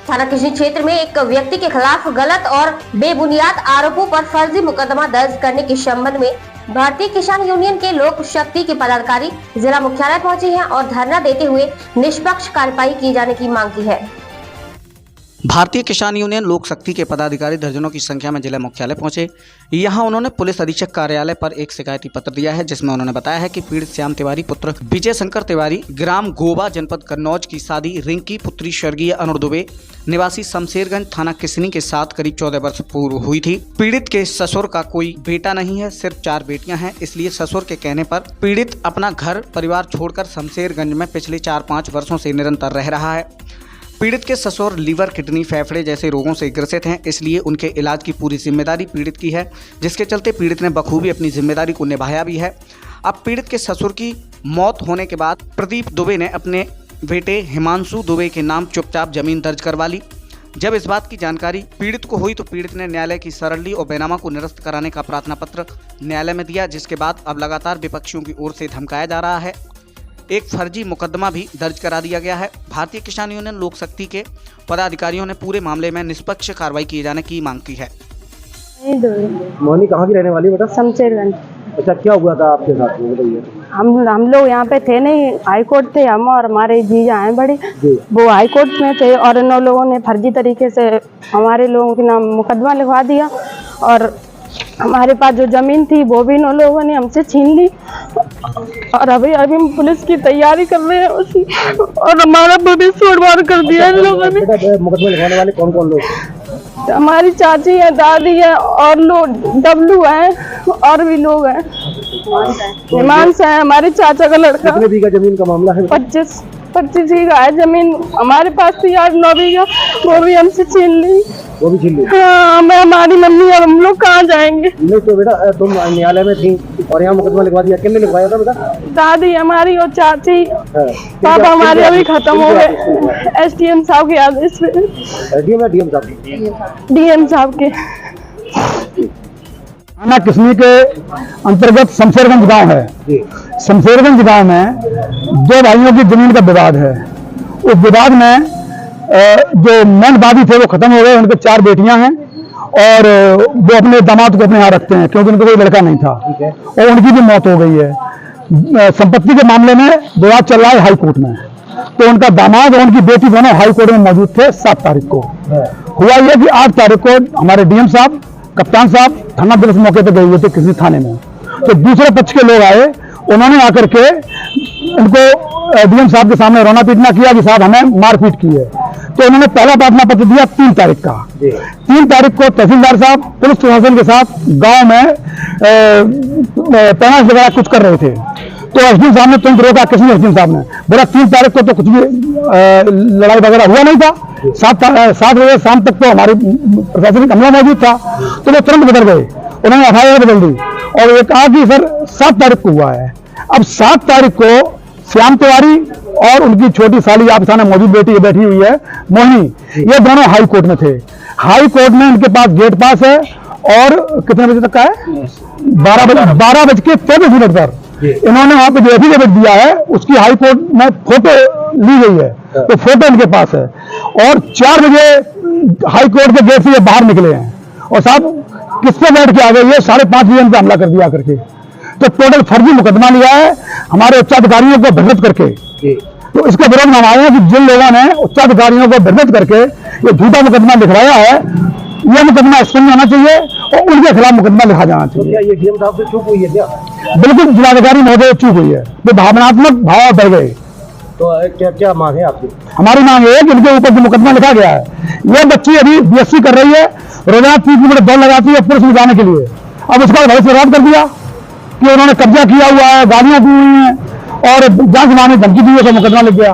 थाना किशनी क्षेत्र में एक व्यक्ति के खिलाफ गलत और बेबुनियाद आरोपों पर फर्जी मुकदमा दर्ज करने के संबंध में भारतीय किसान यूनियन के लोक शक्ति के पदाधिकारी जिला मुख्यालय पहुंचे हैं और धरना देते हुए निष्पक्ष कार्यवाही किए जाने की मांग की है। भारतीय किसान यूनियन लोक शक्ति के पदाधिकारी दर्जनों की संख्या में जिला मुख्यालय पहुंचे। यहां उन्होंने पुलिस अधीक्षक कार्यालय पर एक शिकायती पत्र दिया है, जिसमें उन्होंने बताया है कि पीड़ित श्याम तिवारी पुत्र विजय शंकर तिवारी ग्राम गोबा जनपद कन्नौज की शादी रिंकी पुत्री स्वर्गीय अरुण दुबे निवासी शमशेरगंज थाना किशनी के साथ करीब 14 वर्ष पूर्व हुई थी। पीड़ित के ससुर का कोई बेटा नहीं है, सिर्फ 4 बेटियां हैं। इसलिए ससुर के कहने पर पीड़ित अपना घर परिवार छोड़कर शमशेरगंज में पिछले 4-5 वर्षों से निरंतर रह रहा है। पीड़ित के ससुर लीवर, किडनी, फेफड़े जैसे रोगों से ग्रसित हैं, इसलिए उनके इलाज की पूरी जिम्मेदारी पीड़ित की है, जिसके चलते पीड़ित ने बखूबी अपनी जिम्मेदारी को निभाया भी है। अब पीड़ित के ससुर की मौत होने के बाद प्रदीप दुबे ने अपने बेटे हिमांशु दुबे के नाम चुपचाप जमीन दर्ज करवा ली। जब इस बात की जानकारी पीड़ित को हुई तो पीड़ित ने न्यायालय की शरण ली और बेनामा को निरस्त कराने का प्रार्थना पत्र न्यायालय में दिया, जिसके बाद अब लगातार विपक्षियों की ओर से धमकाया जा रहा है। एक फर्जी मुकदमा भी दर्ज करा दिया गया है। भारतीय किसान यूनियन लोक शक्ति के पदाधिकारियों ने पूरे मामले में निष्पक्ष कार्रवाई किए जाने की मांग की है। मोहनी कहाँ की रहने वाली बेटा? शमशेरगंज। अच्छा, क्या हुआ था आपके साथ में बताइए। हम लोग यहाँ पे थे नहीं, हाई कोर्ट थे हम और हमारे जीजा हैं बड़े, वो हाई कोर्ट में थे और इन लोगों ने फर्जी तरीके से हमारे लोगों के नाम मुकदमा लिखवा दिया और हमारे पास जो जमीन थी वो भी इन लोगों ने हमसे छीन ली और अभी हम पुलिस की तैयारी कर रहे हैं उसी, और हमारा पुलिस छोड़वाड़ कर दिया इन लोगों ने। मुकदमा लिखवाने वाले कौन कौन लोग? हमारी चाची है, दादी है और लोग डब्लू है और भी लोग हैं। हिमांश है हमारे चाचा का लड़का। कितने बीघा जमीन का मामला है? 25 बीघा है जमीन हमारे पास थी, 8-9 बीघा वो भी हमसे छीन ली। वो भी छीन ली? हाँ, मैं हमारी मम्मी और हम लोग कहाँ जाएंगे? नहीं तो बेटा तुम न्यायालय में थी और यहाँ मुकदमा लिखवा दिया, किसने लिखवाया था बेटा? दादी हमारी और चाची। पापा हमारे अभी खत्म हो गए SDM साहब के आदेश पे। DM साहब के। थाना किशनी के अंतर्गत शमशेरगंज गांव है। शमशेरगंज गांव में 2 भाइयों की जमीन का विवाद है। उस विवाद में जो मेन वादी थे वो खत्म हो गए, उनके 4 बेटियां हैं और वो अपने दामाद को अपने यहाँ रखते हैं क्योंकि उनको कोई लड़का नहीं था और उनकी भी मौत हो गई है। संपत्ति के मामले में विवाद चल रहा है हाई कोर्ट में, तो उनका दामाद और उनकी बेटी दोनों हाई कोर्ट में मौजूद थे। 7 तारीख को हुआ यह कि 8 तारीख को हमारे DM साहब, कप्तान साहब थाना पुलिस मौके पर गए हुए थे किसी थाने में, तो दूसरे पक्ष के लोग आए, उन्होंने आकर के उनको DM साहब के सामने रोना पीटना किया कि साहब हमें मारपीट की है। तो उन्होंने पहला प्रार्थना पत्र दिया 3 तारीख का। 3 तारीख को तहसीलदार साहब पुलिस प्रशासन के साथ गांव में तैनात वगैरह कुछ कर रहे थे, तो SDM साहब ने तुरंत रोका। किसी SDM साहब ने बोला 3 तारीख को तो कुछ भी लड़ाई वगैरह हुआ नहीं था, 7 बजे शाम तक तो हमारी प्रशासनिक अमला मौजूद था, तो वो तुरंत बदल गए। उन्होंने FIR बदल दी और ये कहा कि सर 7 तारीख को हुआ है। अब 7 तारीख को श्याम तिवारी और उनकी छोटी साली आप सामने मौजूद बेटी बैठी हुई है मोहिनी, ये दोनों हाई कोर्ट में थे। हाई कोर्ट में इनके पास गेट पास है और कितने बजे तक का है? 12:24 पर इन्होंने वहां पे जो एफिडेविट दिया है उसकी हाई कोर्ट में फोटो ली गई है, तो फोटो इनके पास है और 4 बजे हाई कोर्ट के गेट से ये बाहर निकले हैं और साहब किस पे बैठ के आ गए? ये 5:30 बजे पे हमला कर दिया करके, तो टोटल फर्जी मुकदमा लिया है हमारे उच्चाधिकारियों को भ्रमित करके। तो इसके विरोध में हम आए हैं कि जिन लोगों ने उच्चाधिकारियों को भ्रमित करके ये झूठा मुकदमा लिखवाया है, यह मुकदमा स्पष्ट होना चाहिए और उनके खिलाफ मुकदमा लिखा जाना चाहिए। तो क्या ये DM साहब से चूक हुई है क्या? बिल्कुल जिलाधिकारी महोदय चूक हुई है, वो भावनात्मक भाव बढ़ गए। तो क्या मांग है आपकी? हमारी मांग है कि इनके ऊपर जो मुकदमा लिखा गया है, यह बच्ची अभी BSc कर रही है, रोजाना 30 किलोमीटर दौड़ लगाती है पुलिस में जाने के लिए। अब उसका भविष्य रद्द कर दिया कि उन्होंने कब्जा किया हुआ है, गाड़ियां की हुई हैं और जांच मांगने धमकी दी है, तो मुकदमा लिख गया।